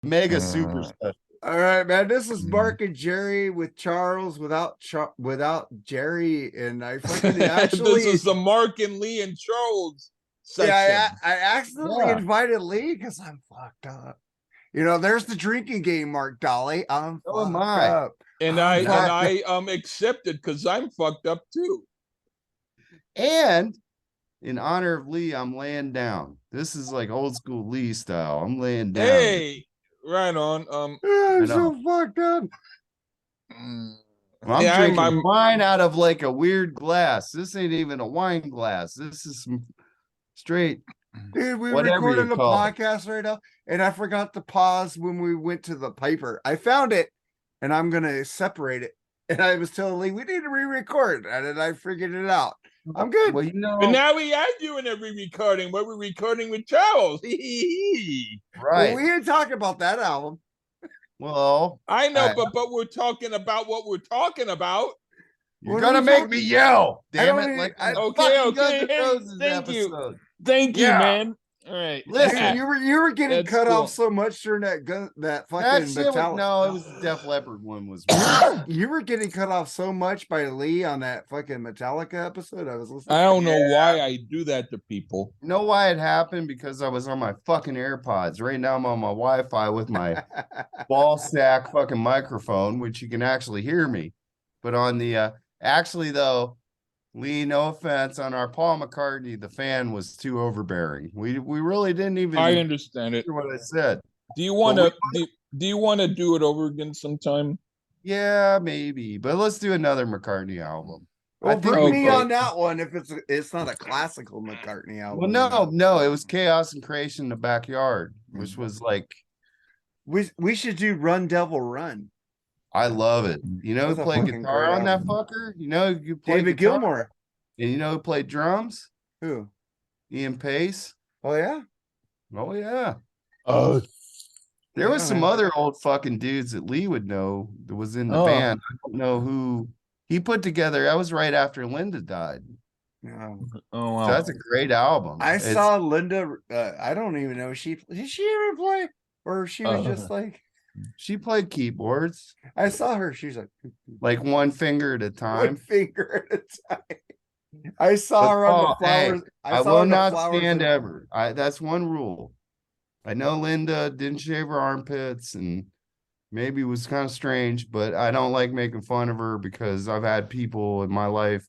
Mega super special. All right, man. This is Mark and Jerry with Charles without Jerry, and I fucking This actually is the Mark and Lee and Charles section. yeah, I accidentally invited Lee because I'm fucked up. You know, there's the drinking game, Mark Dolly. I'm So am fucked I. up. And I accepted because I'm fucked up too. And in honor of Lee, I'm laying down. This is like old school Lee style. I'm laying down. Hey, right on. I'm so fucked up. Well, I'm drinking wine out of like a weird glass. This ain't even a wine glass. This is some straight. Dude, we're recording the podcast right now, and I forgot to pause when we went to the paper. I found it, and I'm gonna separate it. And I was telling Lee we need to re-record, and then I figured it out. I'm good. Well, you know, but now we are doing a re-recording. We're recording with Charles. Right. Well, we didn't talk about that album. Well, I know, but we're talking about what we're talking about. You're gonna make me yell. Damn it! Like okay. Hey, thank you, man. All right. Listen, you were getting cut off so much during that fucking Metallica. No, it was the Def Leppard one. Was you were getting cut off so much by Lee on that fucking Metallica episode. I was listening. I don't know why I do that to people. You know why it happened? Because I was on my fucking AirPods. Right now I'm on my Wi-Fi with my ball sack fucking microphone, which you can actually hear me. But on the actually though, Lee, no offense, on our Paul McCartney, the fan was too overbearing. We really didn't even. I understand it. What I said. Do you want to do you want to do it over again sometime? Yeah, maybe. But let's do another McCartney album. Well, bring me on that one if it's not a classical McCartney album. Well, no, it was Chaos and Creation in the Backyard, which was like we should do Run Devil Run. I love it. You know who played guitar on that fucker? You know who played David Gilmour. And you know who played drums? Who? Ian Pace. Oh yeah. Oh yeah. Oh. There was some other old fucking dudes that Lee would know that was in the band. I don't know who he put together. That was right after Linda died. Oh wow. So that's a great album. I saw Linda. I don't even know did she ever play, or she was just like. She played keyboards. I saw her. She's like one finger at a time. One finger at a time. I saw her on the flowers. Hey, I will not stand ever. That's one rule. I know Linda didn't shave her armpits and maybe it was kind of strange, but I don't like making fun of her because I've had people in my life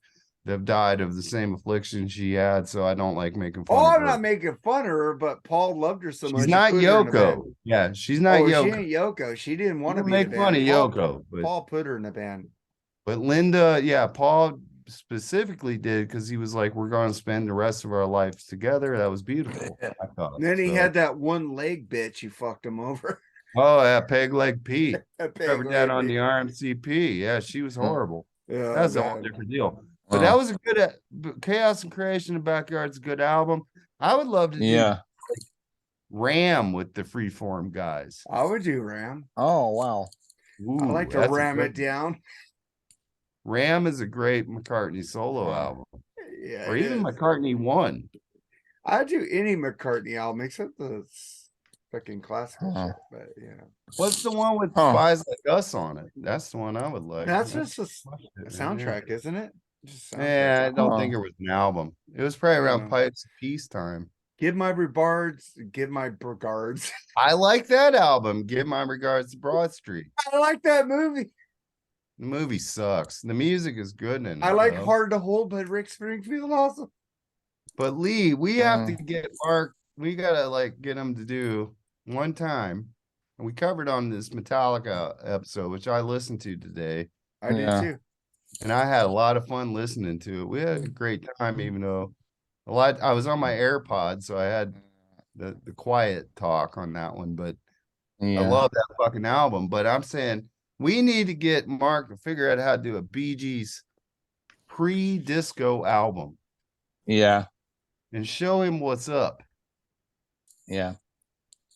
that have died of the same affliction she had, so I don't like making fun of her. I'm not making fun of her, but Paul loved her so much. She's not Yoko. Yeah, she's not Yoko. She ain't Yoko. She didn't want to make fun of Yoko. Paul put her in the band. But Linda, yeah, Paul specifically did because he was like, we're going to spend the rest of our lives together. That was beautiful. I thought. And then he had that one leg bitch. You fucked him over. Oh, yeah, Peg Leg Pete. Covered that on the RMCP. Yeah, she was horrible. Yeah, that's a whole different deal. But that was a good Chaos and Creation in the Backyard's a good album. I would love to do Ram with the Freeform guys. I would do Ram. Oh wow. Ooh, I like to ram it down. Ram is a great McCartney solo album. Yeah. Or even McCartney 1. I'd do any McCartney album except the fucking classical shit. But yeah. What's the one with Spies Like Us on it? That's the one I would like. That's just a soundtrack, isn't it? Yeah, I don't think it was an album. It was probably around Pipes of Peace time. Give my regards. Give my regards. I like that album. Give my regards to Broad Street. I like that movie. The movie sucks. The music is good in it. I like Hard to Hold by Rick Springfield also. But Lee, we have to get Mark. We gotta get him to do one time. And we covered on this Metallica episode, which I listened to today. I did too. And I had a lot of fun listening to it. We had a great time, even though I was on my AirPods, so I had the quiet talk on that one. But I love that fucking album. But I'm saying we need to get Mark to figure out how to do a Bee Gees pre-disco album. Yeah. And show him what's up. Yeah.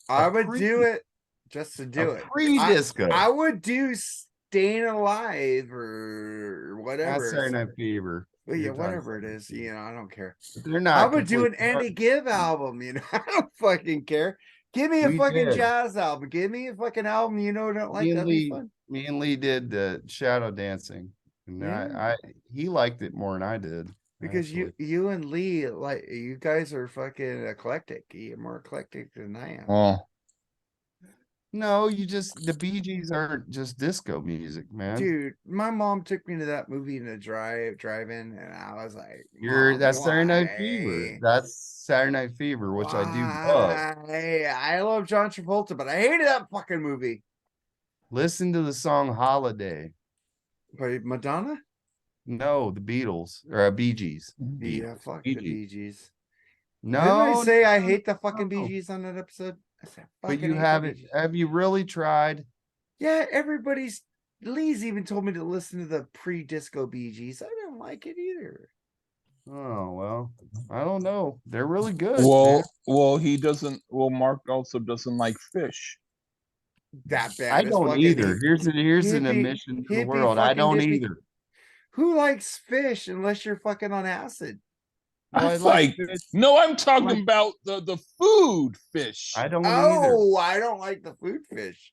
I would do it just to do it. Pre-disco. I would do Staying Alive or whatever. That's Saturday Night Fever. Well, yeah, whatever it is, I don't care. They're not. I would do an Andy Gibb album, I don't fucking care. Give me a fucking jazz album. Give me a fucking album you know don't like. That'd be fun. Me and Lee did the shadow dancing, and he liked it more than I did. Because you and Lee, like, you guys are fucking eclectic. You're more eclectic than I am. Oh. No, the Bee Gees aren't just disco music, man. Dude, my mom took me to that movie in the drive-in, and I was like, that's Saturday Night Fever. That's Saturday Night Fever, which I do love. I love John Travolta, but I hated that fucking movie. Listen to the song Holiday. By Madonna? No, the Beatles or Bee Gees. Yeah, fuck the Bee Gees. No, didn't I say I hate the fucking Bee Gees on that episode? I said, but you haven't. Have you really tried? Yeah, Lee's even told me to listen to the pre-disco Bee Gees. I didn't like it either. Oh well, I don't know. They're really good. Well, he doesn't. Well, Mark also doesn't like fish. That bad. I don't either. Here's an admission to the world. I don't either. Who likes fish unless you're fucking on acid? Well, no, I'm talking about the food fish. I don't either. I don't like the food fish.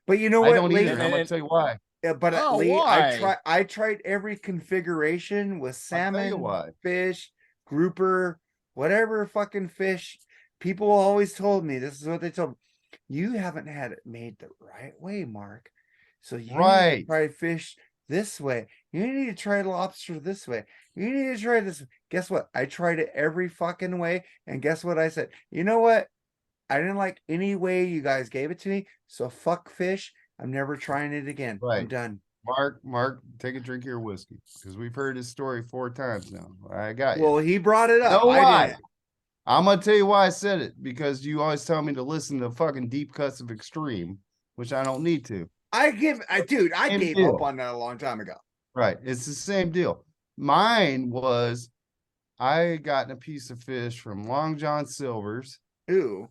But you know what? I don't either. I'm gonna tell you why. Yeah, but Lee, I tried every configuration with salmon, fish, grouper, whatever fucking fish. People always told me, this is what they told me. You haven't had it made the right way, Mark. So you need to try fish this way. You need to try lobster this way. You need to try this. Guess what? I tried it every fucking way. And guess what I said? You know what? I didn't like any way you guys gave it to me. So fuck fish. I'm never trying it again. I'm done. Mark, take a drink of your whiskey. Because we've heard his story 4 times now. I got you. Well, he brought it up. Know why? I'm gonna tell you why I said it. Because you always tell me to listen to fucking Deep Cuts of Extreme, which I don't need to. I gave up on that a long time ago. Right. It's the same deal. Mine was I got a piece of fish from Long John Silver's. Ooh.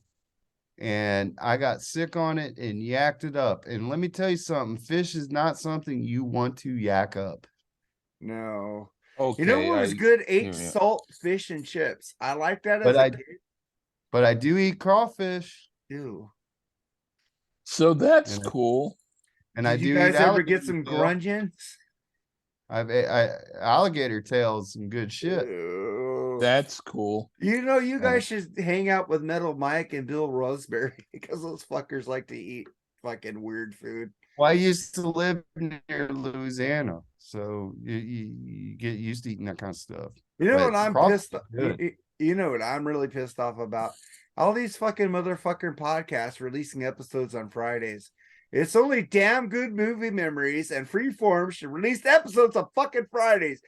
And I got sick on it and yacked it up. And let me tell you something, fish is not something you want to yak up. No. Okay. You know what was good? Salt, fish, and chips. I like that but I do eat crawfish. Ew. So that's cool. And I do you guys ever get some grungins? Alligator tail is some good shit. Ew. That's cool. You know, you guys should hang out with Metal Mike and Bill Roseberry because those fuckers like to eat fucking weird food. Well, I used to live near Louisiana, so you get used to eating that kind of stuff. You know what I'm pissed off? You know what I'm really pissed off about? All these fucking motherfucking podcasts releasing episodes on Fridays. It's only damn good movie memories and Freeform should release episodes on fucking Fridays.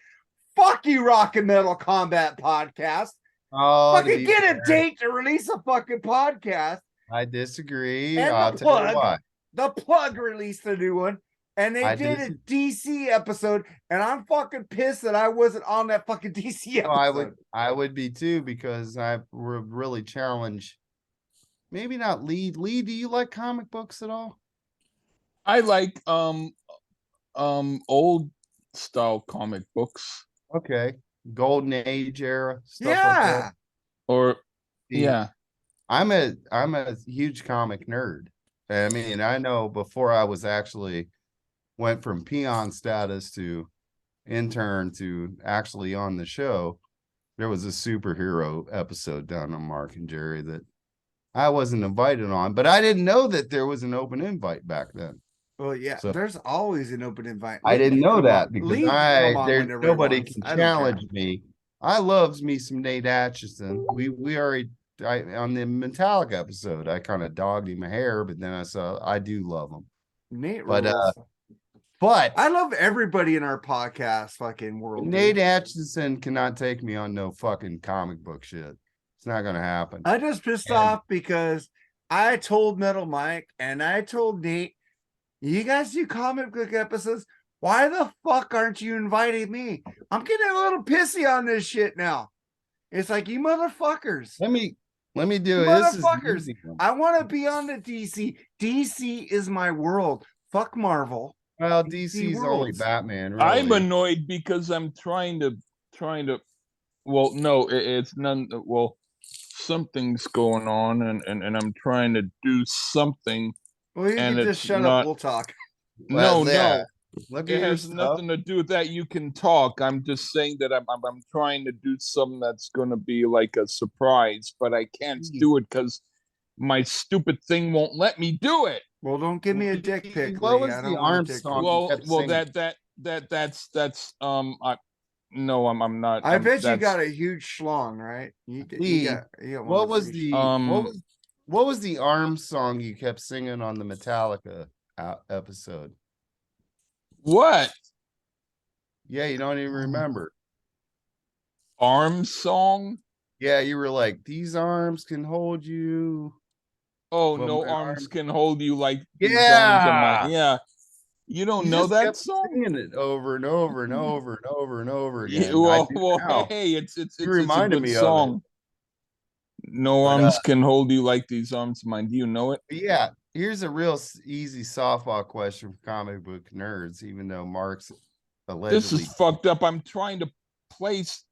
Fuck you, Rock and Metal Combat Podcast. Oh, fucking get a date to release a fucking podcast. I disagree. And I'll tell you why. The Plug released a new one, and they did a DC episode, and I'm fucking pissed that I wasn't on that fucking DC episode. I would be too, because I would really challenge. Maybe not Lee. Lee, do you like comic books at all? I like old style comic books. Okay. Golden Age era stuff like that. Or yeah. I'm a huge comic nerd. I mean, I know before I was actually went from peon status to intern to actually on the show, there was a superhero episode done on Mark and Jerry that I wasn't invited on, but I didn't know that there was an open invite back then. Well, yeah, so, there's always an open invite. I didn't know that because nobody can challenge me. I loves me some Nate Atchison. We already on the Metallica episode, I kind of dogged him a hair, but then I do love him. Nate, but I love everybody in our podcast fucking world. Nate Atchison cannot take me on no fucking comic book shit. It's not gonna happen. I just pissed off because I told Metal Mike and I told Nate, you guys do comic book episodes. Why the fuck aren't you inviting me? I'm getting a little pissy on this shit now. It's like, you motherfuckers. Let me do it. Motherfuckers. I want to be on the DC. DC is my world. Fuck Marvel. Well, DC's only Batman. Really. I'm annoyed because I'm trying to. Well, no, it's none. Well, something's going on, and I'm trying to do something. Well, you and can just shut up. We'll talk. No, no. Look it at has nothing to do with that. You can talk. I'm just saying that I'm trying to do something that's going to be like a surprise, but I can't do it because my stupid thing won't let me do it. Well, don't give me a dick pic, What Lee. was I the don't want a arm dick song? pic. Well, that's no, I'm not. I bet you got a huge schlong, right? You got what was the arm song you kept singing on the Metallica episode? What? Yeah, you don't even remember. Arm song? Yeah, you were like, these arms can hold you. Oh, well, no arms can hold you like these arms of mine. Yeah. You don't know that song? Singing it over and over and over and over and over again. Yeah, well, hey, it's a good song. No arms can hold you like these arms of mine. Do you know it? Yeah. Here's a real easy softball question for comic book nerds, even though Mark's allegedly. This is fucked up. I'm trying to place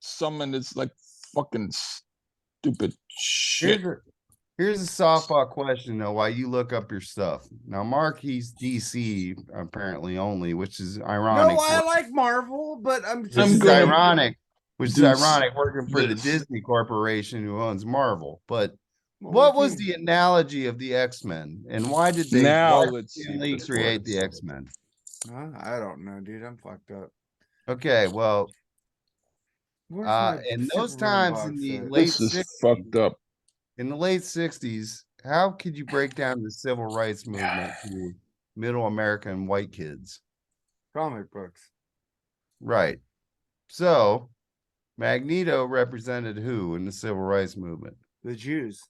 someone that's like fucking stupid shit. Here's a softball question, though, while you look up your stuff. Now, Mark, he's DC apparently only, which is ironic. No, I like Marvel, but Which is ironic working for the Disney Corporation who owns Marvel. But what was the analogy of the X-Men, and why did they create the X-Men? I don't know, dude. I'm fucked up. Okay, well, in those times in the late 60s, fucked up. In the late 60s, how could you break down the civil rights movement to middle American white kids? Comic books. Right. So, Magneto represented who in the civil rights movement? The Jews.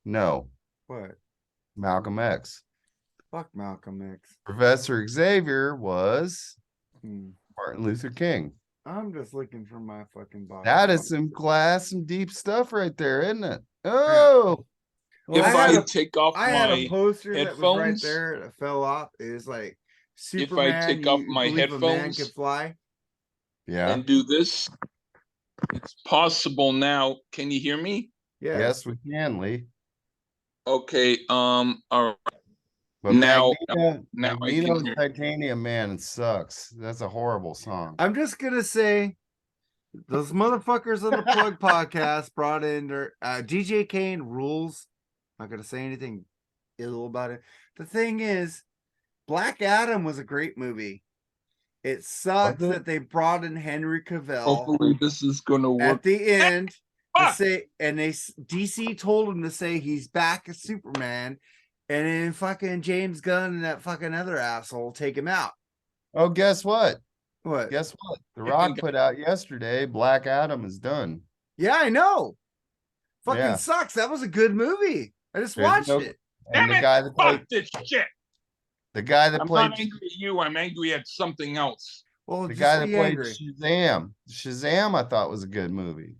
No. What? Malcolm X. Fuck Malcolm X. Professor Xavier was Martin Luther King. I'm just looking for my fucking body. That is some deep stuff right there, isn't it? Oh, well, if I take off I had a poster headphones, that was right there that fell off. It was like Superman. If I take off my headphones, a man could fly. Yeah, and do this, it's possible now. Can you hear me? Yeah. Yes, we can, Lee. Okay. All right. But now Magneto's Titanium Man, it sucks. That's a horrible song. I'm just gonna say, those motherfuckers on the Plug podcast brought in their DJ Kane rules. I'm not gonna say anything ill about it. The thing is, Black Adam was a great movie. It sucks that they brought in Henry Cavill. Hopefully, this is gonna work at the end. To say, and DC told him to say he's back as Superman, and then fucking James Gunn and that fucking other asshole take him out. Oh, guess what? What? Guess what? The Rock put out yesterday, Black Adam is done. Yeah, I know. Fucking sucks. That was a good movie. I just watched it. And the guy that played this shit. The guy that played. I'm not angry at you. I'm angry at something else. Well, the guy that played Shazam. Shazam, I thought was a good movie.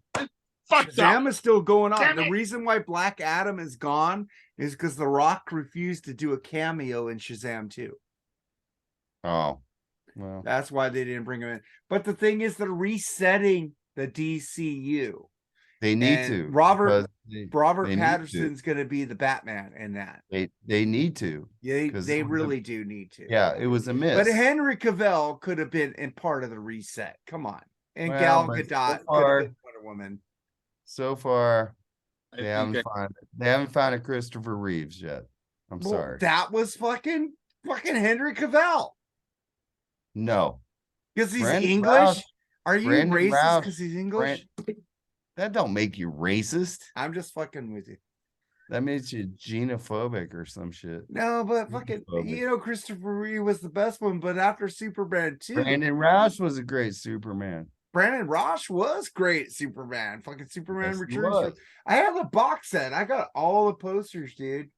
Shazam is still going on. The reason why Black Adam is gone is because The Rock refused to do a cameo in Shazam 2. Oh, well, that's why they didn't bring him in. But the thing is, they're resetting the DCU. They need to. Robert Patterson's going to be the Batman in that. They need to. Yeah, they really do need to. Yeah, it was a miss. But Henry Cavill could have been in part of the reset. Come on, and Gal Gadot could have been Wonder Woman. So far, they haven't found a Christopher Reeves yet. I'm sorry. That was fucking Henry Cavill. No, because he's English. Are you racist because he's English? That don't make you racist. I'm just fucking with you. That makes you xenophobic or some shit. No, but fucking, Christopher Reeve was the best one. But after Superman 2, Brandon Roush was a great Superman. Brandon Roush was great Superman. Fucking Superman Returns. I have the box set. I got all the posters, dude.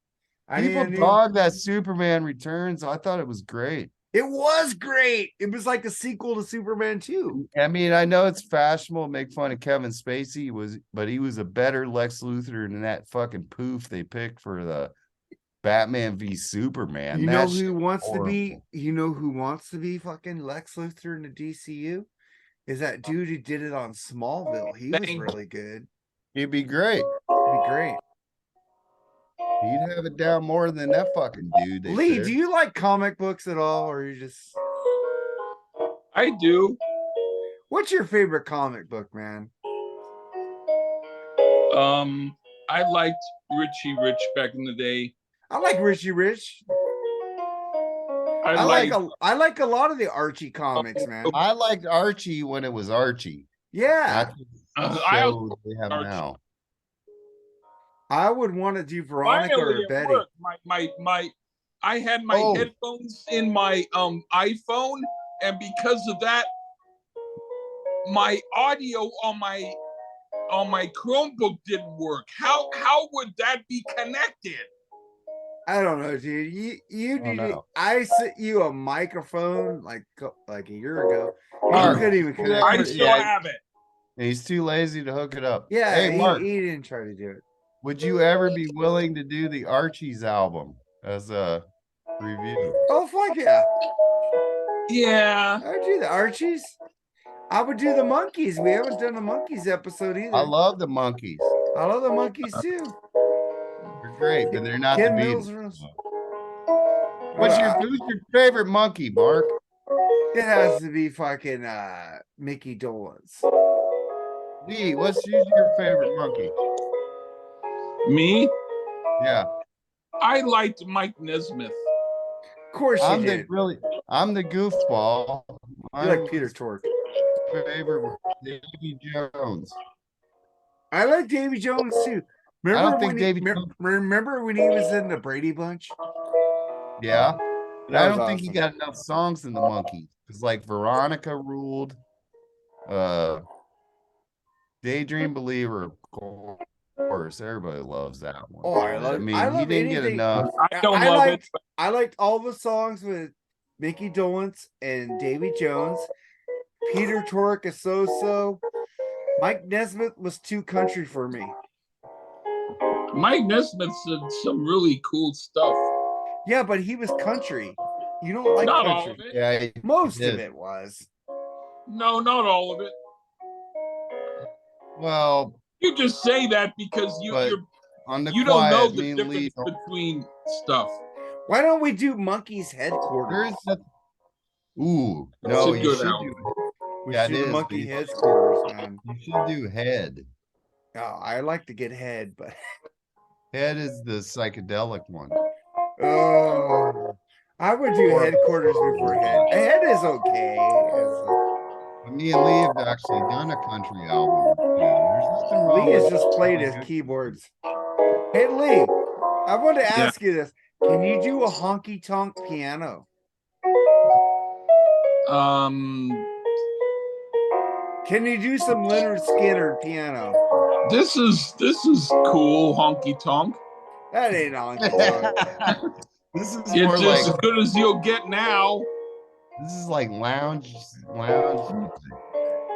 People dog that Superman Returns. I thought it was great. It was great. It was like a sequel to Superman 2. I mean, I know it's fashionable to make fun of Kevin Spacey, but he was a better Lex Luthor than that fucking poof they picked for the Batman v Superman. You know who wants to be? You know who wants to be fucking Lex Luthor in the DCU? Is that dude who did it on Smallville? He was really good. He'd be great. It'd be great. He'd have it down more than that fucking dude. Lee, do you like comic books at all, or you just? I do. What's your favorite comic book, man? I liked Richie Rich back in the day. I like Richie Rich. I like a lot of the Archie comics, man. I liked Archie when it was Archie. Yeah. I also they have Archie. now. I would want to do Veronica Finally, or Betty. worked. I had my headphones in my iPhone, and because of that, my audio on my Chromebook didn't work. How would that be connected? I don't know, dude. You need to. I sent you a microphone like a year ago. You couldn't even connect. I still have it. He's too lazy to hook it up. Yeah, hey, Mark, he didn't try to do it. Would you ever be willing to do the Archie's album as a review? Oh fuck yeah! Yeah, I would do the Archies. I would do the Monkeys. We haven't done a Monkeys episode either. I love the Monkeys. I love the Monkeys too. They're great, but they're not Ken the Mills. Beatles. Who's your favorite monkey, Mark? It has to be fucking Mickey Dolenz. Lee, who's your favorite monkey? me. Yeah, I liked Mike Nesmith. Of course you did. I'm the goofball. You like Peter Tork. Favorite was Davy Jones. I like Davy Jones too. Remember when he was in the Brady Bunch? Yeah, but I don't think awesome. he got enough songs in the Monkeys. It's like Veronica ruled. Daydream Believer, of course, everybody loves that one. Oh, I love he didn't get enough. I don't love it. I liked all the songs with Mickey Dolenz and Davy Jones. Peter Tork is so. Mike Nesmith was too country for me. Mike Nesmith said some really cool stuff. Yeah, but he was country. You don't like Not country. all of it. Yeah, Most of it was. No, not all of it. well, You just say that because you on the don't know the difference between stuff. Why don't we do Monkey's Headquarters? No, you should do. We should do Monkey Headquarters, man. You should do Head. Oh, I like to get Head, but Head is the psychedelic one. Oh, I would do Headquarters before Head. Head is okay. Me and Lee have actually done a country album. Lee has just played his keyboards. Hey Lee, I want to ask you this. Can you do a honky tonk piano? Can you do some Leonard Skinner piano? This is cool, honky tonk. That ain't honky tonk. This is it's just as good as you'll get now. This is like lounge music.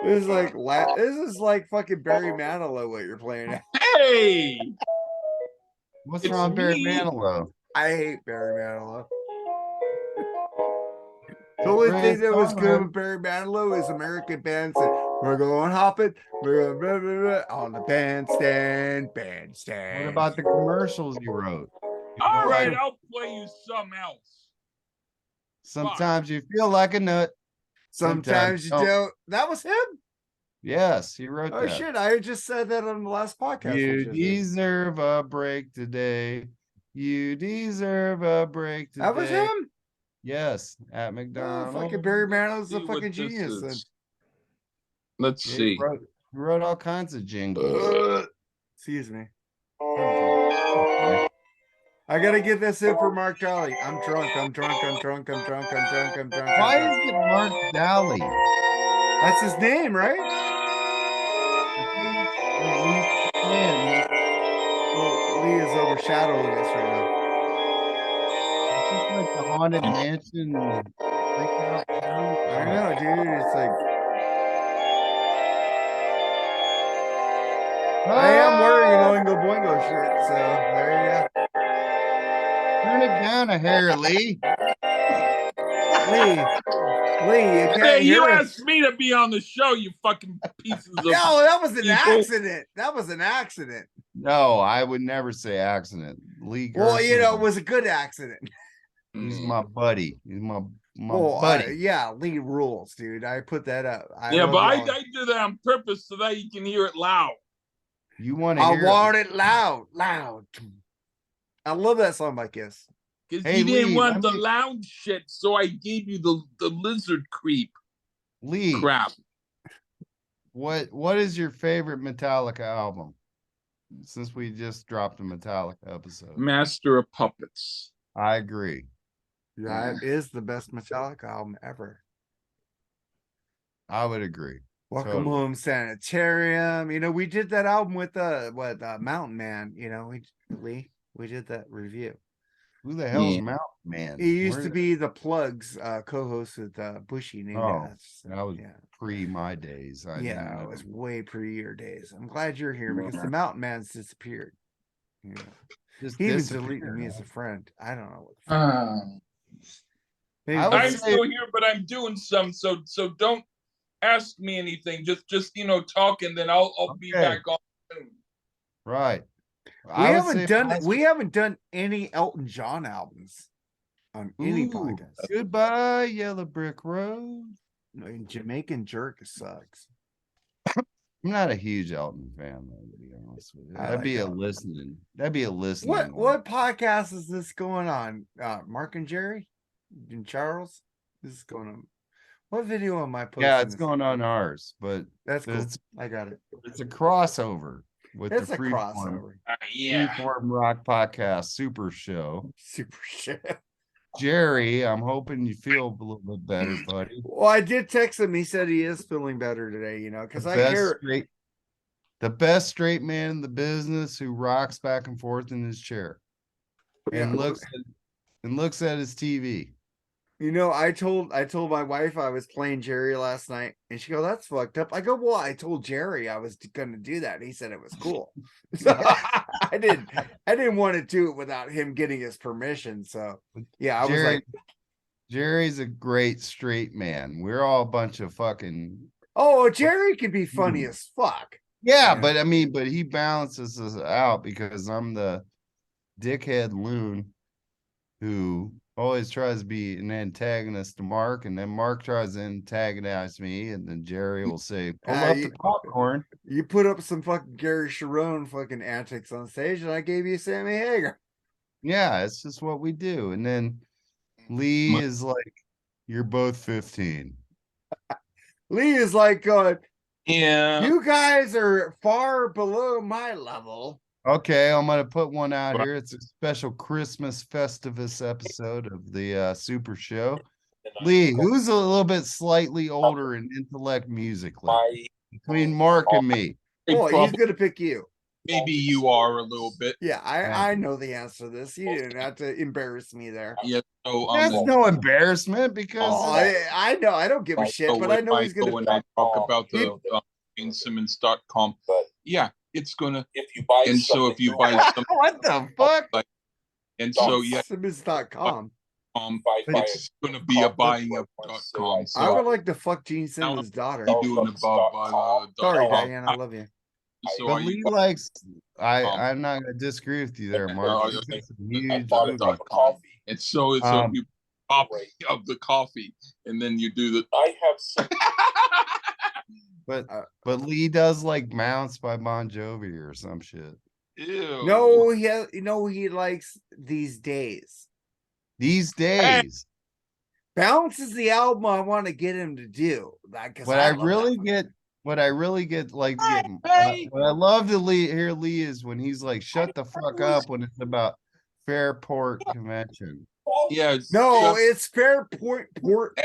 This is like fucking Barry Manilow what you're playing at. Hey, what's wrong with Barry Manilow? I hate Barry Manilow. The only thing that was good with Barry Manilow is American Band said, "We're going hopping, we're going blah, blah, blah, on the bandstand." What about the commercials you wrote? All right, I'll play you some else. Sometimes you feel like a nut. Sometimes you don't. That was him? Yes, he wrote that. Oh shit, I just said that on the last podcast. You deserve a break today. You deserve a break today. That was him? Yes, at McDonald's. Fucking Barry Manilow's a fucking genius. Then. Let's see. He wrote all kinds of jingles. Excuse me. I gotta get this in for Mark Daly. I'm drunk. Why is it Mark Daly? That's his name, right? Well, Lee is overshadowing us right now. It's just like the Haunted Mansion. I know, dude. It's like I am wearing an Oingo Boingo shirt, so there you go. Turn it down a hair, Lee. Lee, you can't You hear us. asked me to be on the show, you fucking pieces of. No, that was an people. accident. That was an accident. No, I would never say accident. Lee Gerstmann. Well, you know, it was a good accident. He's my buddy. He's my buddy. Yeah, Lee rules, dude. I put that up. I do that on purpose so that you can hear it loud. You want to I hear want it loud. I love that song by Kiss. Because you didn't want the loud shit, so I gave you the lizard creep. Lee. Crap. What is your favorite Metallica album? Since we just dropped a Metallica episode. Master of Puppets. I agree. That is the best Metallica album ever. I would agree. Welcome Home Sanitarium. You know, we did that album with Mountain Man. You know, we did that review. Who the hell's Mountain Man? He used to be the Plugs co-host with Bushy. That was pre my days. It was way pre your days. I'm glad you're here because the Mountain Man's disappeared. You know, he even deleted me as a friend. I don't know what. I'm still here, but I'm doing some. So don't ask me anything. Just talk, and then I'll be back on soon. Right. We haven't done any Elton John albums on any podcast. Goodbye, Yellow Brick Road. Jamaican Jerk sucks. I'm not a huge Elton fan, though, to be honest with you. That'd be a listening. What podcast is this going on? Mark and Jerry and Charles? This is going on. What video am I posting? Yeah, it's going on ours, but that's cool. I got it. It's a crossover with it's the crossover. Freeform Rock Podcast Super Show. Jerry, I'm hoping you feel a little bit better, buddy. Well, I did text him. He said he is feeling better today, you know, because I hear the best straight man in the business who rocks back and forth in his chair and looks at his TV. You know, I told my wife I was playing Jerry last night, and she goes, "That's fucked up." I go, "Well, I told Jerry I was going to do that. And he said it was cool." So I didn't want to do it without him getting his permission. So yeah, was like, Jerry's a great straight man. We're all a bunch of fucking. Oh, Jerry can be funny as fuck. Yeah, but I mean, he balances us out because I'm the dickhead loon who always tries to be an antagonist to Mark, and then Mark tries to antagonize me, and then Jerry will say, "Pull up the popcorn." You put up some fucking Gary Sharon fucking antics on stage, and I gave you Sammy Hagar. Yeah, it's just what we do. And then Lee is like, "You're both 15." Lee is like going, "Yeah, you guys are far below my level." Okay, I'm gonna put one out here. It's a special Christmas Festivus episode of the Super Show. Lee, who's a little bit slightly older in intellect musically between Mark and me? Oh, he's gonna pick you. Maybe you are a little bit. Yeah, I know the answer to this. You didn't have to embarrass me there. Yeah, so that's no embarrassment because I know I don't give a shit, but I know he's gonna. When I talk about the GeneSimmons.com, yeah. It's gonna if you buy some what the fuck? And so Simmons.com. It's gonna be a buying of .com. So I would like to fuck Gene Simmons' daughter. Doing Sorry, Diane, I love you. So but Lee likes. I'm not gonna disagree with you there, Mark. It's a huge coffee. And so you copy of the coffee, and then you do the. I have some. But Lee does like Mounts by Bon Jovi or some shit. Ew. No, he likes These Days. These Days. Bounce is the album I want to get him to do. What I really get what I love to hear Lee is when he's like, "Shut the fuck up" when it's about Fairport Convention. Yeah. No, it's Fairport Port.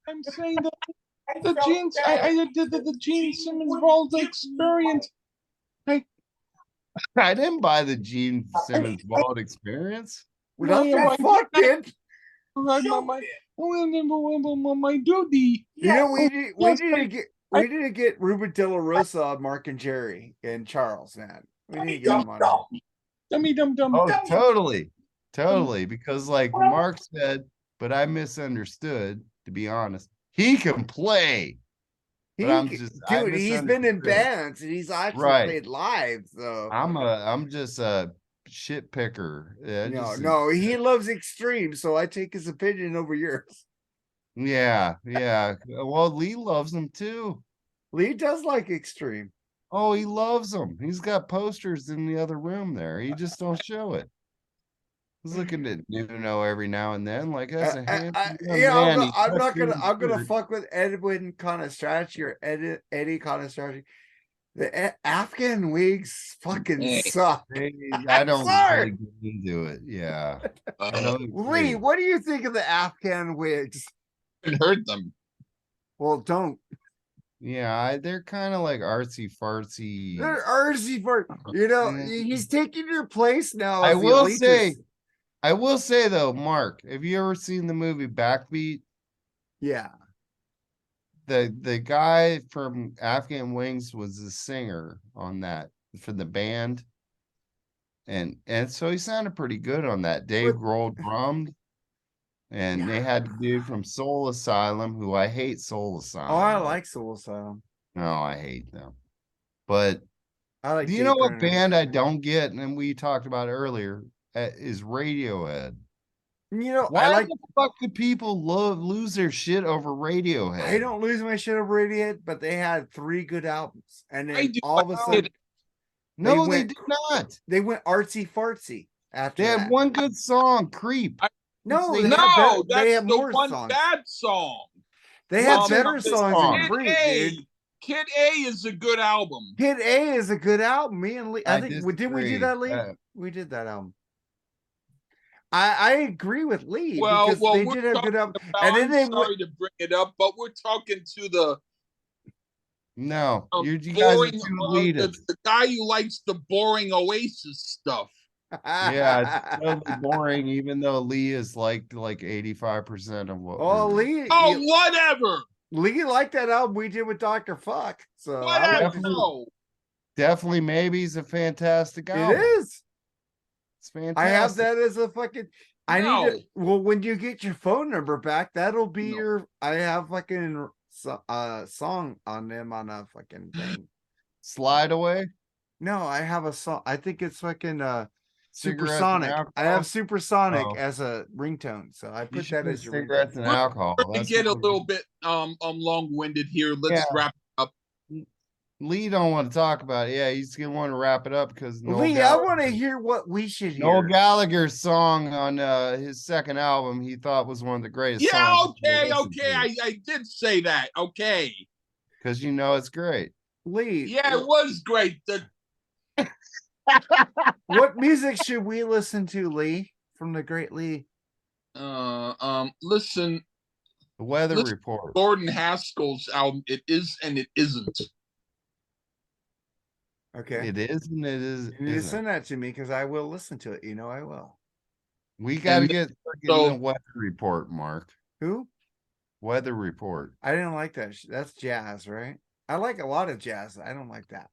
I'm saying that the Gene Simmons Bald experience. I didn't buy the Gene Simmons Bald experience. What the fuck, dude? My duty. You know, we need to get Ruben De La Rosa on Mark and Jerry and Charles, man. We need to get him on. Dummy dum dum. Oh, totally. Totally, because like Mark said, but I misunderstood, to be honest. He can play, but I Dude, he's been in misunderstood. bands and he's actually Right. played live. So I'm just a shit picker. no, he loves extreme, so I take his opinion over yours. Yeah. Well, Lee loves them too. Lee does like extreme. Oh, he loves them. He's got posters in the other room there. He just don't show it. He's looking at Nuno every now and then, like as a handsome young man. I'm gonna fuck with Edwin Conastrachi or Eddie Conastrachi. The Afghan wigs fucking suck. I don't really get into it. Yeah. Lee, what do you think of the Afghan wigs? I heard them. Well, don't. Yeah, they're kind of like artsy fartsy. They're artsy for he's taking your place now. I will say though, Mark, have you ever seen the movie Backbeat? Yeah. The guy from Afghan Wings was the singer on that for the band. And so he sounded pretty good on that. Dave Grohl drummed. And they had the dude from Soul Asylum, who I hate Soul Asylum. Oh, I like Soul Asylum. No, I hate them. But I like. Do you know what band I don't get? And we talked about earlier is Radiohead. Why the fuck do people lose their shit over Radiohead? I don't lose my shit over Radiohead, but they had 3 good albums, and then all of a sudden, they did not. They went artsy fartsy after. They had one good song, "Creep." No, they have more one songs. Bad song. They have better songs than Creep, dude. Kid A is a good album. Kid A is a good album. Me and Lee, I think didn't we do that, Lee? We did that album. I agree with Lee because they did have good album. And then I'm sorry to bring it up, but we're talking to the you guys are too elitist. The guy who likes the boring Oasis stuff. Yeah, it's totally boring, even though Lee is like 85% of what. Lee. Oh, whatever. Lee liked that album we did with Dr. Fuck. So definitely Maybe's a fantastic album. It is. It's fantastic. I have that as a fucking need to when you get your phone number back, that'll be your I have fucking song on them on a fucking thing. Slide Away? No, I have a song. I think it's fucking Supersonic. I have Supersonic as a ringtone, so I put that as your cigarettes and alcohol. Let's get a little bit long-winded here. Let's wrap it up. Lee don't want to talk about it. Yeah, he's gonna want to wrap it up because I want to hear what we should hear. Noel Gallagher's song on his second album he thought was one of the greatest songs. Okay. I did say that. Okay. Because it's great. Lee. Yeah, it was great. What music should we listen to, Lee? From the great Lee? Listen. The Weather Report. Gordon Haskell's album. It is and it isn't. Okay. It is and it is. You send that to me because I will listen to it. I will. We got to get the Weather Report, Mark. Who? Weather Report. I didn't like that. That's jazz, right? I like a lot of jazz. I don't like that.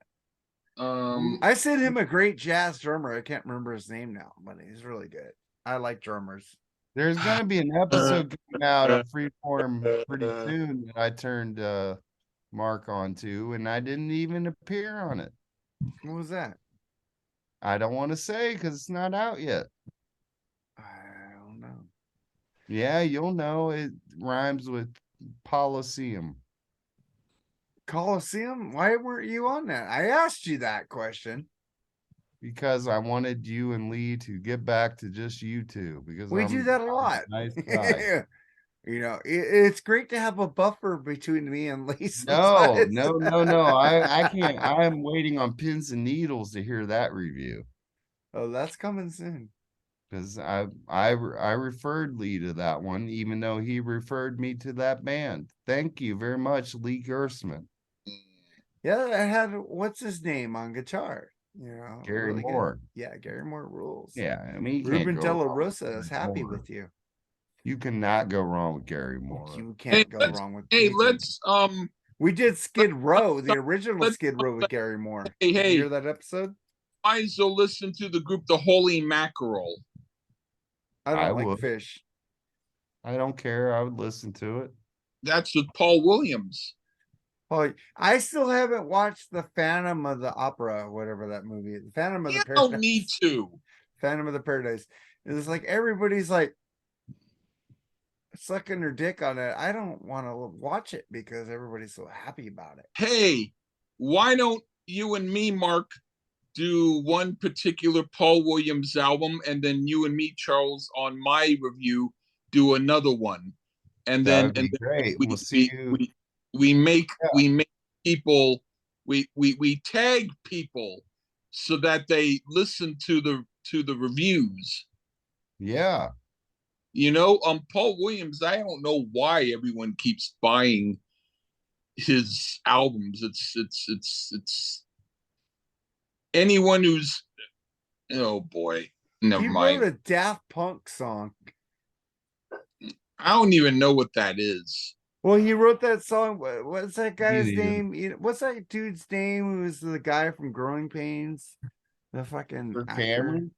I sent him a great jazz drummer. I can't remember his name now, but he's really good. I like drummers. There's going to be an episode coming out of Freeform pretty soon that I turned Mark onto, and I didn't even appear on it. What was that? I don't want to say because it's not out yet. I don't know. Yeah, you'll know. It rhymes with Coliseum. Coliseum? Why weren't you on that? I asked you that question. Because I wanted you and Lee to get back to just you two. Because we do that a lot. Nice guy. It's great to have a buffer between me and Lee. No. I can't. I'm waiting on pins and needles to hear that review. Oh, that's coming soon. Because I referred Lee to that one, even though he referred me to that band. Thank you very much, Lee Gerstmann. Yeah, I had what's his name on guitar. Gary really Moore. Good. Yeah, Gary Moore rules. Yeah, I mean, Ruben De La Rosa is happy with you. You cannot go wrong with Gary Moore. You can't go wrong with. Hey, let's We did Skid Row, the original Skid Row with Gary Moore. Hey, did you hear that episode? I still listen to the group The Holy Mackerel. I don't like would. fish. I don't care. I would listen to it. That's with Paul Williams. Oh, I still haven't watched the Phantom of the Opera, whatever that movie is. Phantom of the Paradise. Me too. Phantom of the Paradise. It's like everybody's like sucking their dick on it. I don't want to watch it because everybody's so happy about it. Hey, why don't you and me, Mark, do one particular Paul Williams album, and then you and me, Charles, on my review, do another one, and That then would be great. We'll see you. We make people we tag people so that they listen to the reviews. Yeah. You know, Paul Williams, I don't know why everyone keeps buying his albums. It's anyone who's, oh boy, never He mind. wrote a Daft Punk song. I don't even know what that is. Well, he wrote that song. What's that guy's name? What's that dude's name? Who was the guy from Growing Pains? The fucking For actor. Cameron?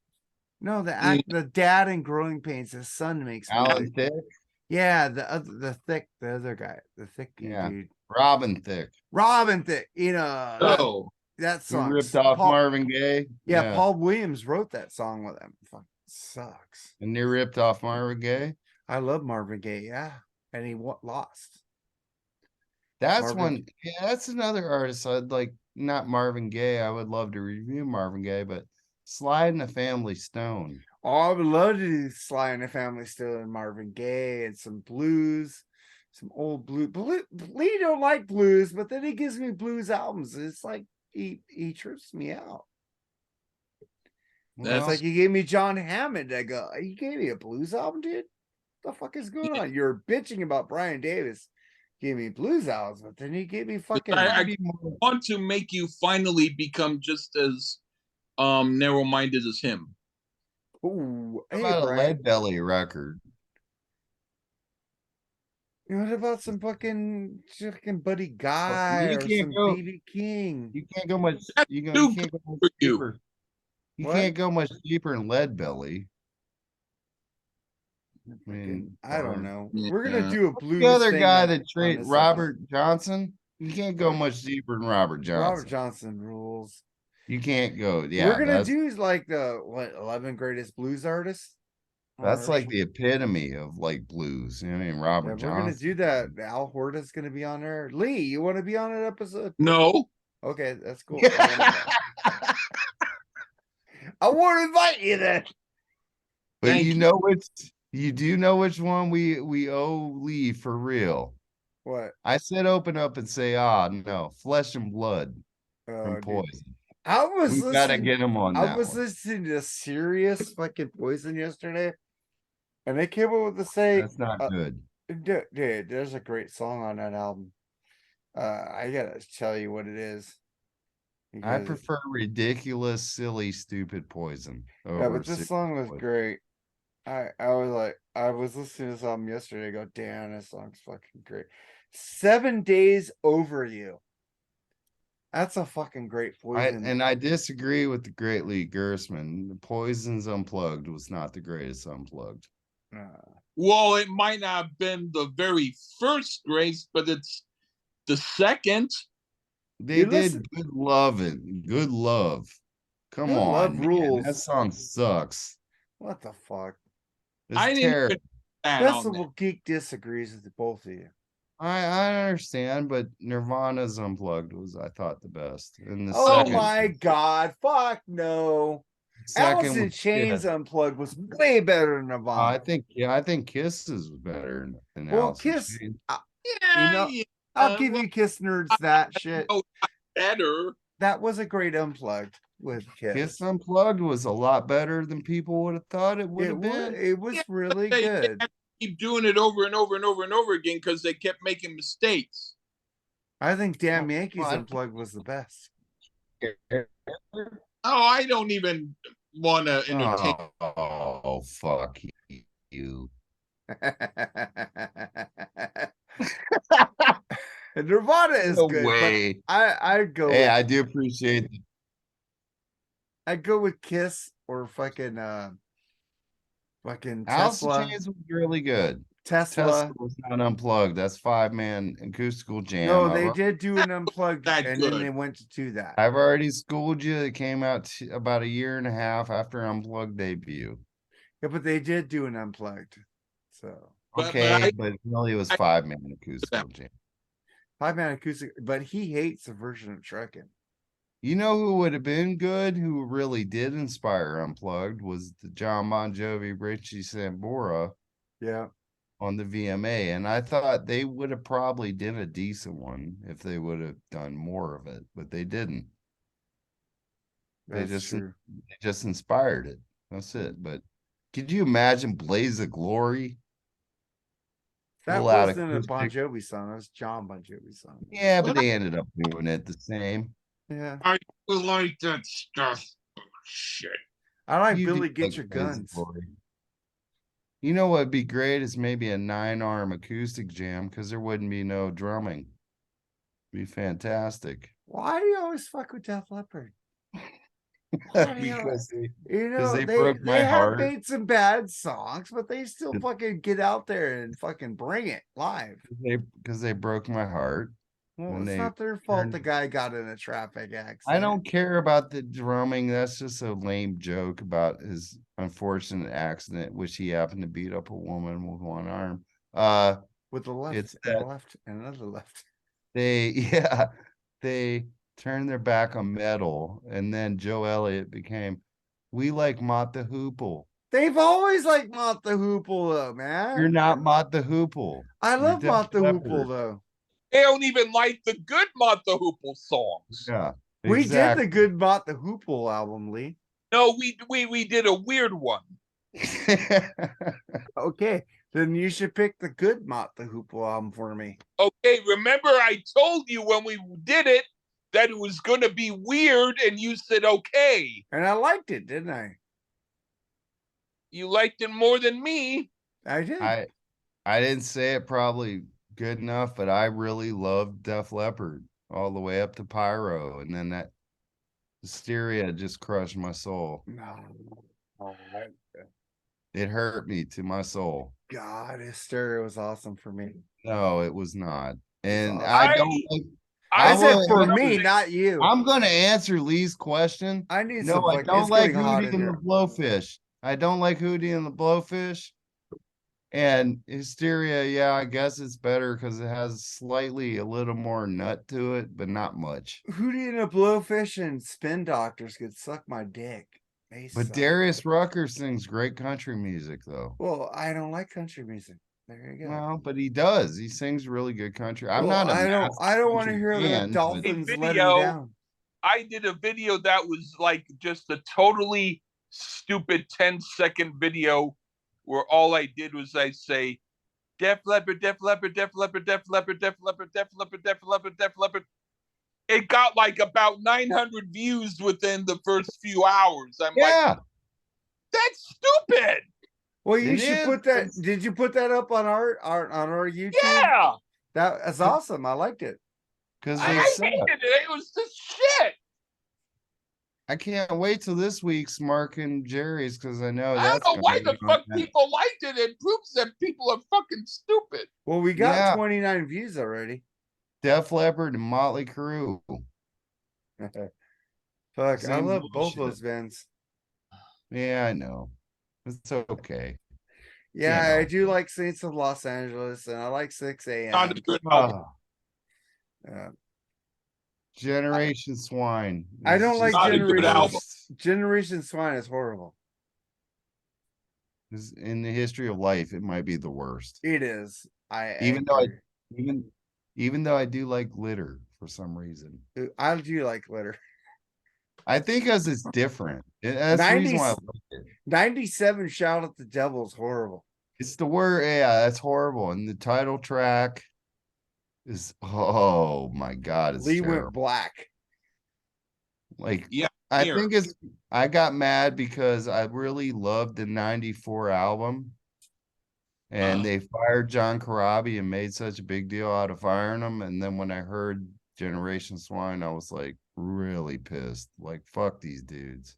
No, the dad in Growing Pains. His son makes Alan music. Thicke? Yeah, the other guy, the thick dude. Robin Thicke. Robin Thicke. You know. That Who song ripped off Marvin Gaye? Yeah, Paul Williams wrote that song with him. Fuck, sucks. And they ripped off Marvin Gaye? I love Marvin Gaye, yeah. And he lost. That's that's another artist I'd like, not Marvin Gaye. I would love to review Marvin Gaye, but Sly and the Family Stone. Oh, I would love to do Sly and the Family Stone and Marvin Gaye and some blues, some old blues. Lee don't like blues, but then he gives me blues albums. It's like he trips me out. It's like you gave me John Hammond. I go, you gave me a blues album, dude? What the fuck is going on? You're bitching about Brian Davis. Gave me blues albums, but then he gave me fucking. I want to make you finally become just as narrow-minded as him. Ooh, hey, about Brian. A Lead Belly record. What about some fucking Buddy Guy or some BB King? You can't go much. You can't go much deeper. You can't go much deeper in Lead Belly. I don't know. We're gonna do a blues. The other guy that traded Robert Johnson. You can't go much deeper than Robert Johnson. Robert Johnson rules. You can't go. Yeah, we're gonna do like the 11 greatest blues artists. That's like the epitome of like blues. You know what I mean? Robert Johnson. We're gonna do that. Al Horta's gonna be on there. Lee, you want to be on an episode? No. Okay, that's cool. I won't invite you then. But you do know which one we owe Lee for real. What? I said open up and say, no, Flesh and Blood from Poison. We gotta get him on that. I was listening to Serious fucking Poison yesterday, and they came up with the say that's not good. Dude, there's a great song on that album. I gotta tell you what it is. I prefer ridiculous, silly, stupid Poison. Yeah, but this song was great. I was listening to this album yesterday. I go, damn, this song's fucking great. 7 Days Over You. That's a fucking great Poison. And I disagree with the great Lee Gerstmann. The Poison's Unplugged was not the greatest Unplugged. Well, it might not have been the very first grace, but it's the second. They did Good Love. Come on, Love rules. That song sucks. What the fuck? It's terrible. Decibel Geek disagrees with both of you. I understand, but Nirvana's Unplugged was, I thought, the best. And my god, fuck no. Alice in Chains Unplugged was way better than Nirvana. I think Kisses was better than Alice in Chains. I'll give you Kiss nerds that shit. Better. That was a great Unplugged with Kiss. Kiss Unplugged was a lot better than people would have thought it would have been. It was really good. Keep doing it over and over and over and over again because they kept making mistakes. I think Damn Yankees Unplugged was the best. Oh, I don't even want to entertain. Oh, fuck you. Nirvana is good. Way. I'd go. Hey, I do appreciate it. I'd go with Kiss or fucking Fucking Alice in Tesla. Chains was really good. Tesla was not unplugged. That's 5-man acoustical jam. No, they did do an unplugged, and then they went to that. I've already schooled you. It came out about a year and a half after unplugged debut. Yeah, but they did do an unplugged. So okay, but really it was 5-man acoustical jam. 5-man acoustic, but he hates the version of Trekking. You know who would have been good, who really did inspire Unplugged, was the John Bon Jovi, Richie Sambora. Yeah. On the VMA. And I thought they would have probably did a decent one if they would have done more of it, but they didn't. They just inspired it. That's it. But could you imagine Blaze of Glory? That wasn't a Bon Jovi song. That was John Bon Jovi's song. Yeah, but they ended up doing it the same. Yeah. I like that stuff. Oh, shit. I like Billy Get Your Guns. You know what would be great is maybe a 9-arm acoustic jam, because there wouldn't be no drumming. Be fantastic. Why do you always fuck with Def Leppard? Because they broke my heart. They have made some bad songs, but they still fucking get out there and fucking bring it live. Because they broke my heart. Well, it's not their fault the guy got in a traffic accident. I don't care about the drumming. That's just a lame joke about his unfortunate accident, which he happened to beat up a woman with one arm. With the left and left and another left. They turned their back on metal, and then Joe Elliott became, we like Mott the Hoople. They've always liked Mott the Hoople, though, man. You're not Mott the Hoople. I love Mott the Hoople, though. They don't even like the good Mott the Hoople songs. Yeah, exactly. We did the good Mott the Hoople album, Lee. No, we did a weird one. Okay, then you should pick the good Mott the Hoople album for me. Okay, remember I told you when we did it that it was going to be weird, and you said okay. And I liked it, didn't I? You liked it more than me. I did. I didn't say it probably good enough, but I really loved Def Leppard all the way up to Pyro, and then that Hysteria just crushed my soul. It hurt me to my soul. God, Hysteria was awesome for me. No, it was not. And awesome. I said for me, not you. I'm going to answer Lee's question. I need no, I don't like Hootie and the Blowfish. I don't like Hootie and the Blowfish. And Hysteria, yeah, I guess it's better because it has slightly a little more nut to it, but not much. Hootie and the Blowfish and Spin Doctors could suck my dick. But Darius Rucker sings great country music, though. Well, I don't like country music. There you go. Well, but he does. He sings really good country. I don't want to hear the Dolphins let him down. I did a video that was like just a totally stupid 10-second video where all I did was I say, Def Leppard, Def Leppard, Def Leppard, Def Leppard, Def Leppard, Def Leppard, Def Leppard, Def Leppard. It got like about 900 views within the first few hours. I'm like, that's stupid. Well, you should put that. Did you put that up on our YouTube? Yeah, that's awesome. I liked it. Because I hated it. It was just shit. I can't wait till this week's Mark and Jerry's, because I know I don't know why the fuck people liked it. It proves that people are fucking stupid. Well, we got 29 views already. Def Leppard and Motley Crue. Fuck, I love both those bands. Yeah, I know. It's okay. Yeah, I do like Saints of Los Angeles, and I like 6 a.m. Generation Swine. I don't like Generation Swine is horrible. In the history of life, it might be the worst. It is. Even though I do like Glitter for some reason. I do like Glitter. I think because it's different. That's the reason why I like it. 97 Shout at the Devil is horrible. It's the word, yeah, that's horrible. And the title track is, oh my God, it's Lee terrible. went black. Like, I got mad because I really loved the 94 album. And they fired John Corabi and made such a big deal out of firing him. And then when I heard Generation Swine, I was like really pissed. Like, fuck these dudes.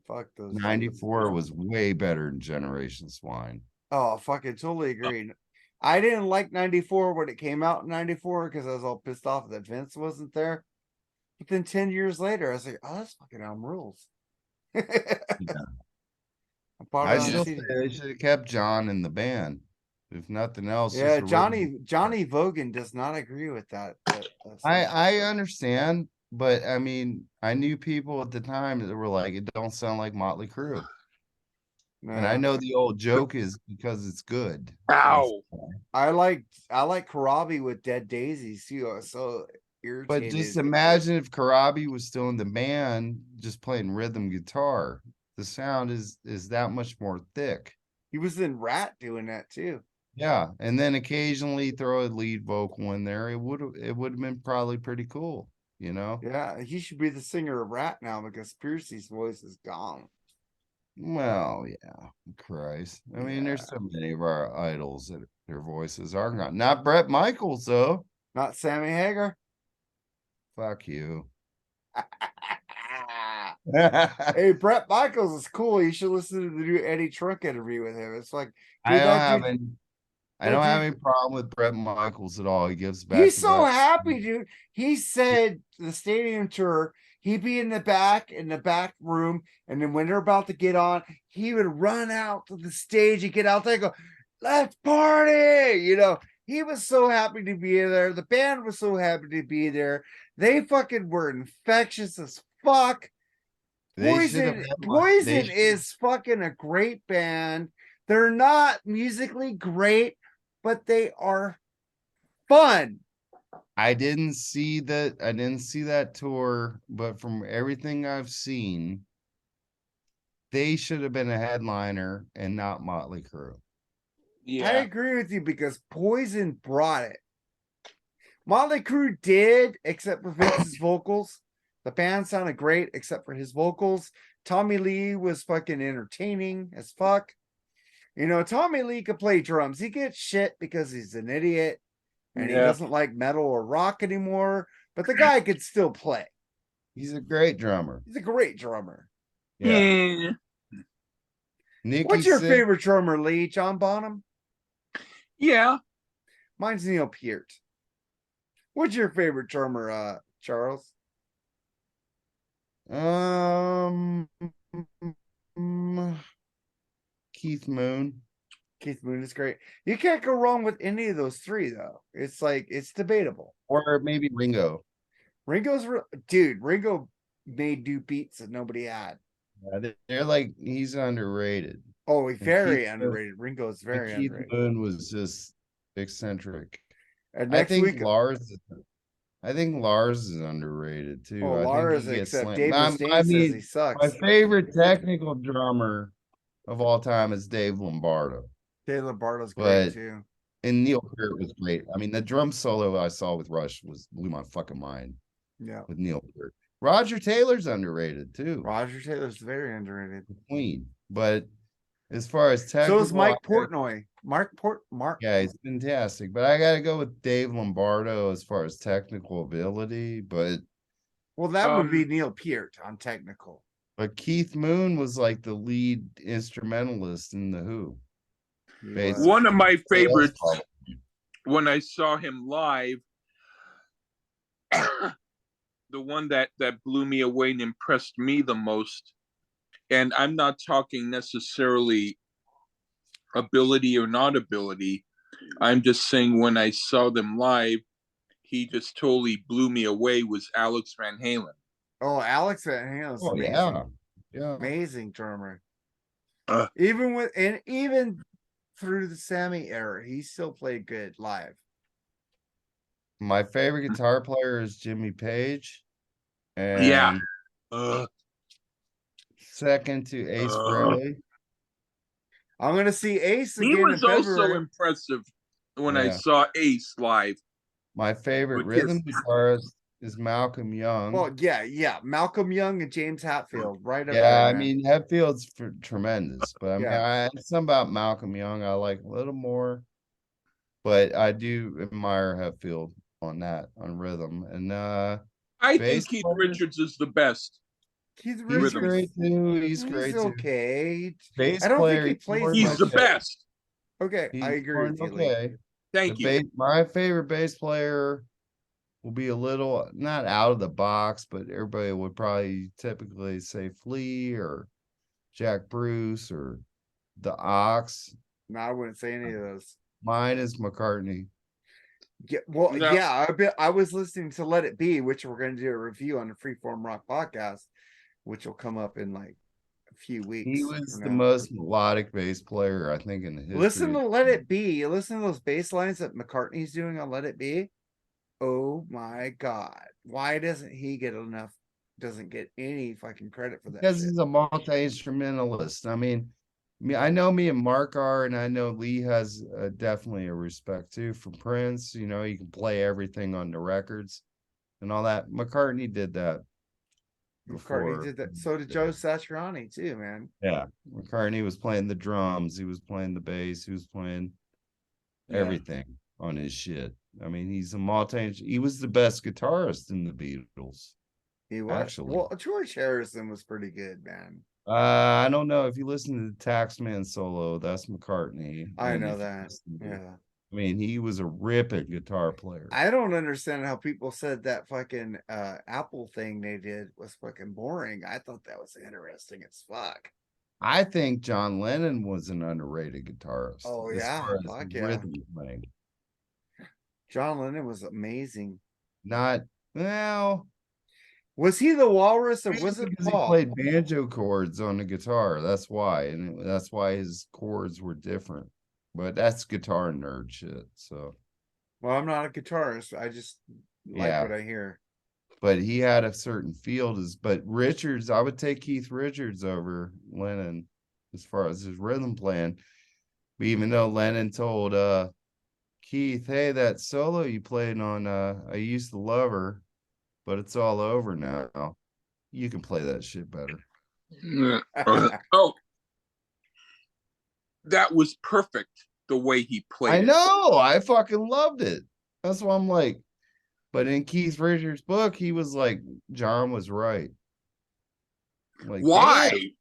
Fuck those. 94 was way better than Generation Swine. Oh, fucking totally agree. I didn't like 94 when it came out in 94 because I was all pissed off that Vince wasn't there. But then 10 years later, I was like, oh, that's fucking album rules. Yeah. I bought it I on still say CD. they should have kept John in the band. If nothing else, Yeah, just a Johnny Vogan does not agree with that. I understand, but I mean, I knew people at the time that were like, it don't sound like Motley Crue. And I know the old joke is because it's good. Ow. I like Karabi with Dead Daisies too. I was so irritated. But just imagine if Karabi was still in the band, just playing rhythm guitar. The sound is that much more thick. He was in Rat doing that too. Yeah, and then occasionally throw a lead vocal in there. It would have been probably pretty cool, you know? Yeah, he should be the singer of Rat now because Piercy's voice is gone. Well, yeah, Christ. I mean, there's so many of our idols that their voices are gone. Not Bret Michaels, though. Not Sammy Hagar. Fuck you. Hey, Bret Michaels is cool. You should listen to the new Eddie Trunk interview with him. It's like, dude, I don't have any problem with Bret Michaels at all. He gives back. He's so happy, dude. He said the stadium tour, he'd be in the back room, and then when they're about to get on, he would run out to the stage and get out there and go, let's party. You know, he was so happy to be there. The band was so happy to be there. They fucking were infectious as fuck. Poison is fucking a great band. They're not musically great, but they are fun. I didn't see that tour, but from everything I've seen, they should have been a headliner and not Motley Crue. Yeah, I agree with you because Poison brought it. Motley Crue did, except for Vince's vocals. The band sounded great, except for his vocals. Tommy Lee was fucking entertaining as fuck. You know, Tommy Lee could play drums. He gets shit because he's an idiot and he doesn't like metal or rock anymore. But the guy could still play. He's a great drummer. He's a great drummer. Yeah. What's your favorite drummer, Lee? John Bonham? Yeah. Mine's Neil Peart. What's your favorite drummer, Charles? Keith Moon. Keith Moon is great. You can't go wrong with any of those three, though. It's like, it's debatable. Or maybe Ringo. Ringo made new beats that nobody had. Yeah, they're like, he's underrated. Oh, very underrated. Ringo is very underrated. Keith Moon was just eccentric. And I think Lars is underrated too. Oh, Lars, except Dave Mustaine says he sucks. My favorite technical drummer of all time is Dave Lombardo. Dave Lombardo's great too. And Neil Peart was great. I mean, the drum solo I saw with Rush blew my fucking mind. Yeah. With Neil Peart. Roger Taylor's underrated too. Roger Taylor's very underrated. Queen. But as far as technical, so is Mike Portnoy. Mark. Yeah, he's fantastic. But I gotta go with Dave Lombardo as far as technical ability. But that would be Neil Peart on technical. But Keith Moon was like the lead instrumentalist in the Who. One of my favorites when I saw him live, the one that blew me away and impressed me the most, and I'm not talking necessarily ability or not ability, I'm just saying when I saw them live, he just totally blew me away, was Alex Van Halen. Oh, Alex Van Halen's amazing. Yeah. Amazing drummer. Even through the Sammy era, he still played good live. My favorite guitar player is Jimmy Page. And second to Ace Frehley. I'm gonna see Ace again. He was also impressive when I saw Ace live. My favorite rhythm guitarist is Malcolm Young. Well, yeah. Malcolm Young and James Hetfield, right up there. Yeah, I mean, Hetfield's tremendous, but I mean, something about Malcolm Young I like a little more. But I do admire Hetfield on rhythm. And I think Keith Richards is the best. Keith He's Richards. great too. He's great too. Okay. Bass I don't player, think he plays He's much. the best. Okay, I agree with you, Lee. Okay. Thank you. My favorite bass player will be a little not out of the box, but everybody would probably typically say Flea or Jack Bruce or the Ox. No, I wouldn't say any of those. Mine is McCartney. Yeah, well, No. yeah, I was listening to Let It Be, which we're going to do a review on the Freeform Rock podcast, which will come up in like a few weeks. He was the most melodic bass player, I think, in the history. Listen to Let It Be. Listen to those bass lines that McCartney's doing on Let It Be. Oh my God. Why doesn't he get enough? Doesn't get any fucking credit for that? Because shit? he's a multi-instrumentalist. I mean, I know me and Mark are, and I know Lee has definitely a respect too for Prince. You know, he can play everything on the records and all that. McCartney did that. McCartney did that. So did Joe Satriani too, man. Yeah, McCartney was playing the drums. He was playing the bass. He was playing everything on his shit. I mean, he's a he was the best guitarist in the Beatles. He was. Actually. Well, George Harrison was pretty good, man. I don't know if you listen to the Taxman solo, that's McCartney. I know that. Yeah. I mean, he was a ripping guitar player. I don't understand how people said that fucking Apple thing they did was fucking boring. I thought that was interesting as fuck. I think John Lennon was an underrated guitarist. Oh yeah, fuck yeah. Rhythm playing. John Lennon was amazing. Not well. Was he the walrus or was it Paul? He played banjo chords on the guitar. That's why, and that's why his chords were different. But that's guitar nerd shit. So, well, I'm not a guitarist. I just like what I hear. But he had a certain field. But Richards, I would take Keith Richards over Lennon as far as his rhythm playing. But even though Lennon told Keith, "Hey, that solo you played on I Used to Love Her, but it's all over now. You can play that shit better." Oh, that was perfect the way he played. I know. I fucking loved it. That's why I'm like, but in Keith Richards' book, he was like, John was right. Like, why? damn,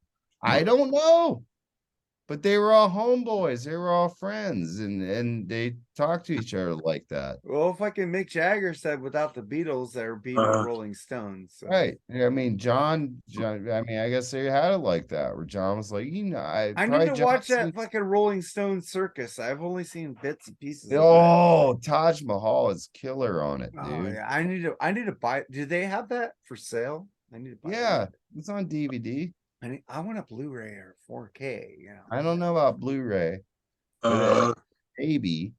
I don't know. But they were all homeboys. They were all friends, and they talked to each other like that. Well, fucking Mick Jagger said without the Beatles, there would be no Rolling Stones. So. Right. I mean, John, I mean, I guess they had it like that, where John was like, you know, I need to watch that fucking Rolling Stone circus. I've only seen bits and pieces. Oh, Taj Mahal is killer on it, dude. Oh, yeah. I need to buy. Do they have that for sale? I need to buy that. It's on DVD. I want a Blu-ray or 4K, you know. I don't know about Blu-ray. Maybe.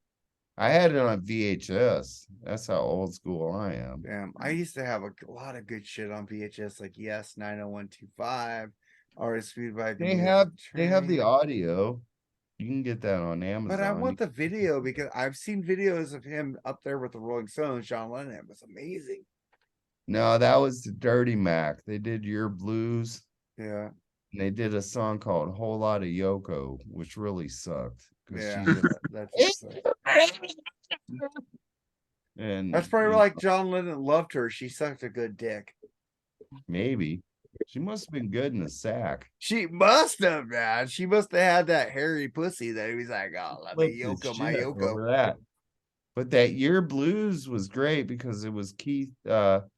I had it on VHS. That's how old school I am. Damn, I used to have a lot of good shit on VHS, like Yes 90125, RSV by They have the audio. You can get that on Amazon. But I want the video because I've seen videos of him up there with the Rolling Stones. John Lennon, it was amazing. No, that was the Dirty Mac. They did Your Blues. Yeah. And they did a song called Whole Lot of Yoko, which really sucked. Yeah, that's and that's probably like John Lennon loved her. She sucked a good dick. Maybe. She must have been good in the sack. She must have, man. She must have had that hairy pussy that he was like, oh, let me Yoko my Yoko. Over that. But that Your Blues was great because it was Keith, Jimi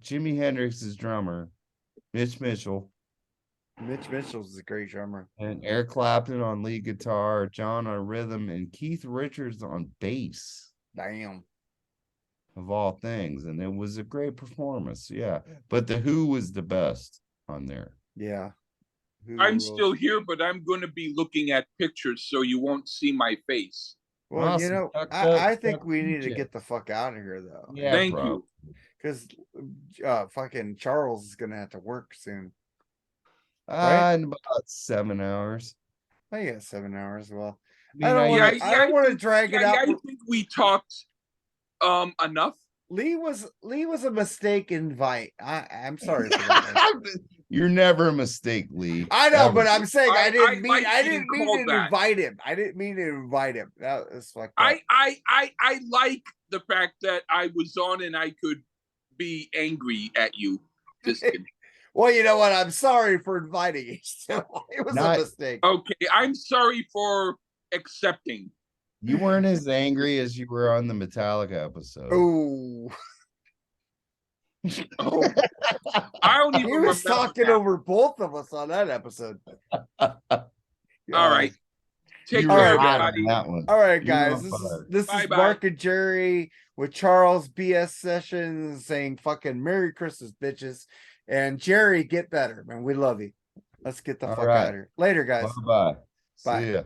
Hendrix's drummer, Mitch Mitchell's a great drummer. And Eric Clapton on lead guitar, John on rhythm, and Keith Richards on bass. Damn. Of all things. And it was a great performance. Yeah. But the Who was the best on there. Yeah. I'm still here, but I'm going to be looking at pictures so you won't see my face. Well, awesome. You know, I think we need to get the fuck out of here, though. Yeah, thank you. Because fucking Charles is going to have to work soon. Right? In about 7 hours. I got 7 hours. Well, I don't want to drag it out. I think we talked enough. Lee was a mistake invite. I'm sorry for that. You're never a mistake, Lee. I know, but I'm saying I didn't mean to invite him. I didn't mean to invite him. That was fucked up. I like the fact that I was on and I could be angry at you. Just kidding. Well, you know what? I'm sorry for inviting you. It was a mistake. Okay, I'm sorry for accepting. You weren't as angry as you were on the Metallica episode. Oh, Oh, I don't even he was remember talking that. over both of us on that episode. All right. Take You care, were hot on everybody. that one. All right, You were guys. on This is fire. this is Bye-bye. Mark and Jerry with Charles BS Sessions saying fucking Merry Christmas, bitches. And Jerry, get better, man. We love you. Let's get the All fuck right. out of here. Later, guys. Bye-bye. Bye. See ya.